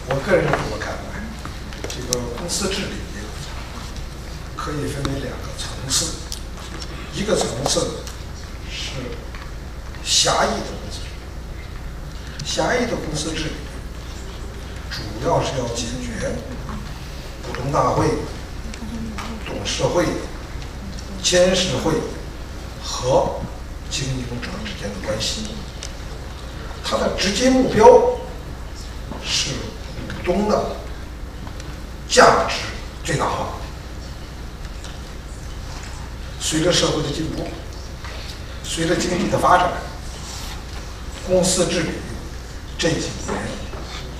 我个人这么看来，这个公司治理可以分为2个层次，一个层次是狭义的公司治理，狭义的公司治理主要是要解决股东大会、董事会、监事会和经营者之间的关系。它的直接目标是股东的价值最大化。随着社会的进步，随着经济的发展，公司治理这几年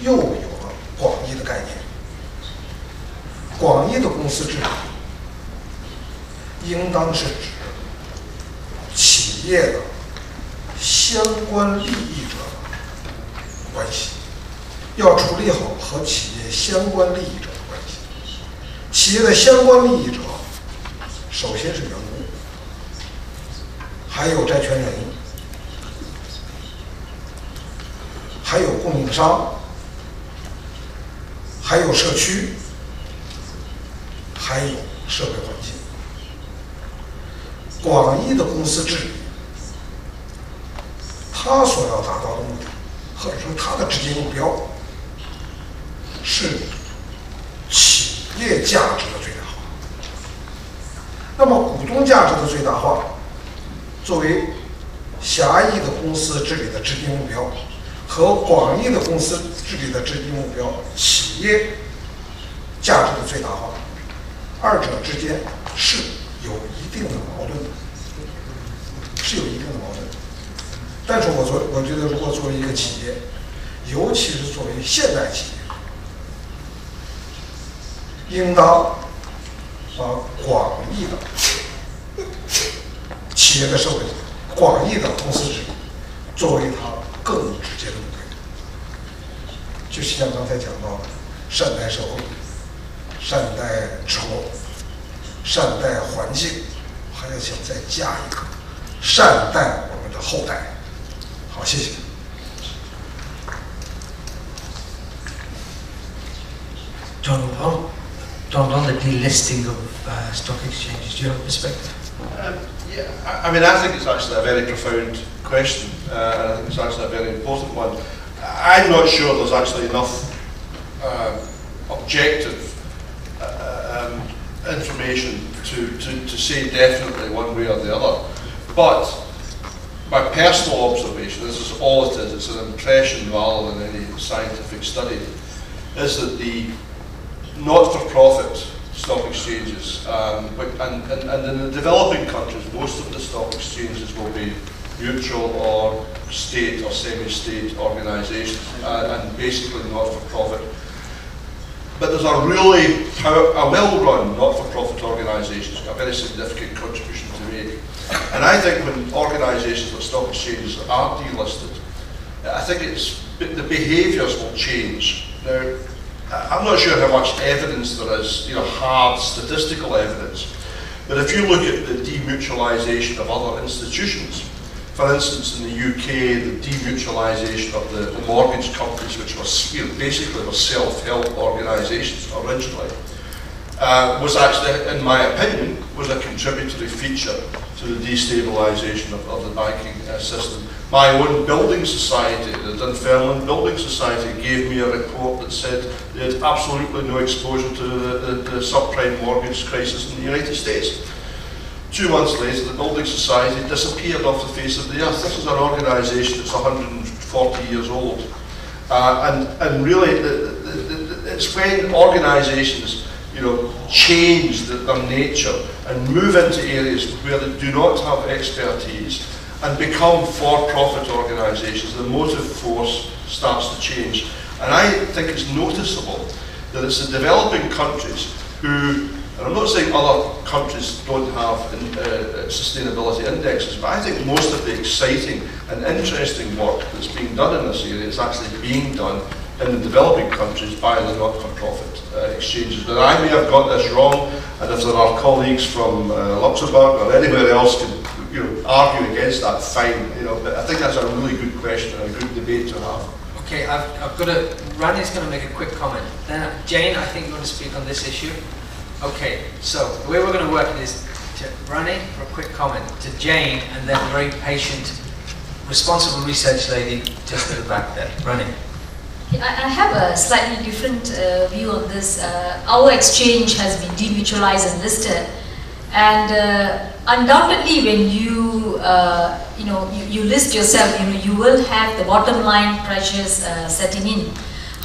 又有了广义的概念。广义的公司治理应当是指企业的相关利益者的关系，要处理好和企业相关利益者的关系。企业的相关利益者首先是员工，还有债权人，还有供应商，还有社区，还有社会环境。广义的公司治理，它所要达到的目的，或者说它的直接目标，是企业价值的最大化。那么股东价值的最大化，作为狭义的公司治理的直接目标，和广义的公司治理的直接目标，企业价值的最大化，二者之间是有一定的矛盾的，是有一定的矛盾。但是我觉得，如果作为一个企业，尤其是作为现代企业，应当把广义的企业的社会、广义的公司治理作为它更直接的目标。就像刚才讲到的，善待社会、善待职工、善待环境，还要想再加一个善待我们的后代。好，谢谢。John, on the delisting of stock exchanges, do you have a perspective? Yeah, I mean, I think it's actually a very profound question, and I think it's actually a very important one. I'm not sure there's actually enough objective information to say definitely one way or the other. But my personal observation, this is all it is, it's an impression rather than any scientific study, is that the not-for-profit stock exchanges, and in the developing countries, most of the stock exchanges will be mutual or state or semi-state organisations, and basically not-for-profit. But there's a really a well-run not-for-profit organisations got a very significant contribution to make. And I think when organisations like stock exchanges are delisted, I think the behaviours will change. Now, I'm not sure how much evidence there is, hard statistical evidence, but if you look at the demutualisation of other institutions, for instance in the UK, the demutualisation of the mortgage companies, which were basically were self-help organisations originally, was actually, in my opinion, was a contributory feature to the destabilisation of the banking system. My own building society, the Dunfermline Building Society, gave me a report that said they had absolutely no exposure to the subprime mortgage crisis in the United States. 2 months later, the Building Society disappeared off the face of the earth. This is an organisation that's 140 years old. And really, it's when organisations change their nature and move into areas where they do not have expertise and become for-profit organisations, the motive force starts to change. And I think it's noticeable that it's the developing countries who, and I'm not saying other countries don't have sustainability indexes, but I think most of the exciting and interesting work that's being done in this area is actually being done in the developing countries by the not-for-profit exchanges. But I may have got this wrong, and if there are colleagues from Luxembourg or anywhere else can argue against that, fine. But I think that's a really good question and a good debate to have. Okay, I've got to, Rani's going to make a quick comment. Then Jane, I think you want to speak on this issue. Okay, so the way we're going to work it is to Rani for a quick comment, to Jane, and then a very patient, responsible research lady just at the back there. Rani. I have a slightly different view on this. Our exchange has been demutualized and listed, and undoubtedly, when you list yourself, you will have the bottom line pressures setting in.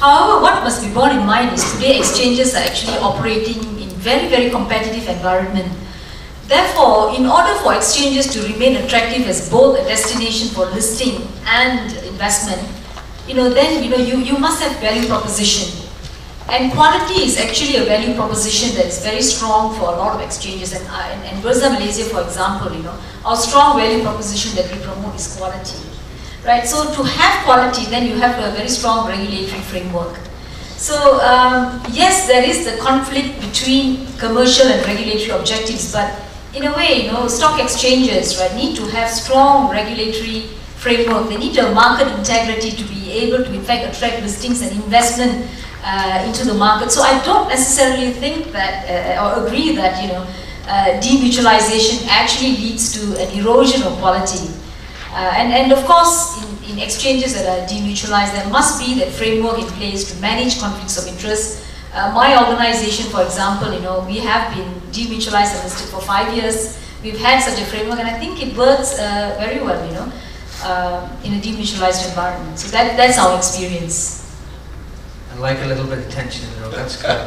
However, what must be borne in mind is today exchanges are actually operating in very, very competitive environment. Therefore, in order for exchanges to remain attractive as both a destination for listing and investment, then you must have value proposition. And quality is actually a value proposition that is very strong for a lot of exchanges. And Bursa Malaysia, for example, our strong value proposition that we promote is quality. Right? So to have quality, then you have to have a very strong regulatory framework. So yes, there is the conflict between commercial and regulatory objectives, but in a way, stock exchanges, right, need to have strong regulatory framework. They need to have market integrity to be able to, in fact, attract listings and investment into the market. So I don't necessarily think that, or agree that, demutualization actually leads to an erosion of quality. And of course, in exchanges that are demutualized, there must be that framework in place to manage conflicts of interest. My organization, for example, we have been demutualized and listed for 5 years. We've had such a framework, and I think it works very well, in a demutualized environment. So that's our experience. I like a little bit of tension in the room. That's good.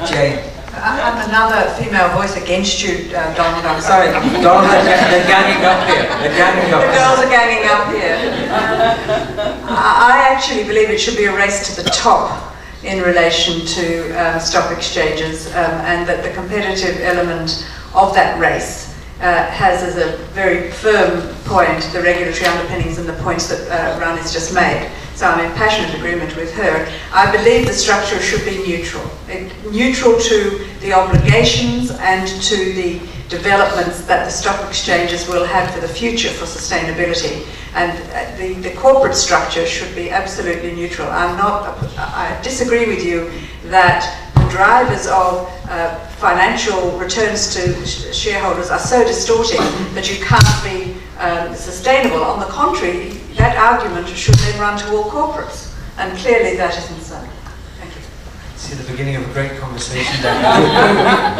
Jane. I'm another female voice against you, Donald. I'm sorry. Donald, they're ganging up here. They're ganging up. The girls are ganging up here. I actually believe it should be a race to the top in relation to stock exchanges, and that the competitive element of that race has as a very firm point the regulatory underpinnings and the points that Rani's just made. So I'm in passionate agreement with her. I believe the structure should be neutral. Neutral to the obligations and to the developments that the stock exchanges will have for the future for sustainability. And the corporate structure should be absolutely neutral. I disagree with you that the drivers of financial returns to shareholders are so distorting that you can't be sustainable. On the contrary, that argument should then run to all corporates, and clearly that isn't so. Thank you. See the beginning of a great conversation there.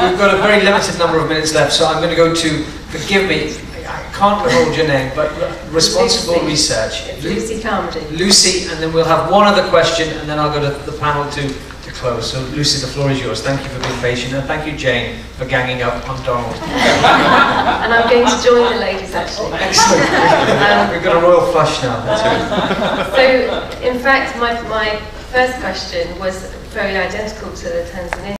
We've got a very limited number of minutes left, so I'm going to go to, forgive me, I can't hold your name, but responsible research. Lucy Carmody. Lucy, and then we'll have one other question, and then I'll go to the panel to close. So Lucy, the floor is yours. Thank you for being patient, and thank you, Jane, for ganging up on Donald. And I'm going to join the ladies, actually. Excellent. We've got a royal flush now. So, in fact, my first question was very identical to the Tanzania.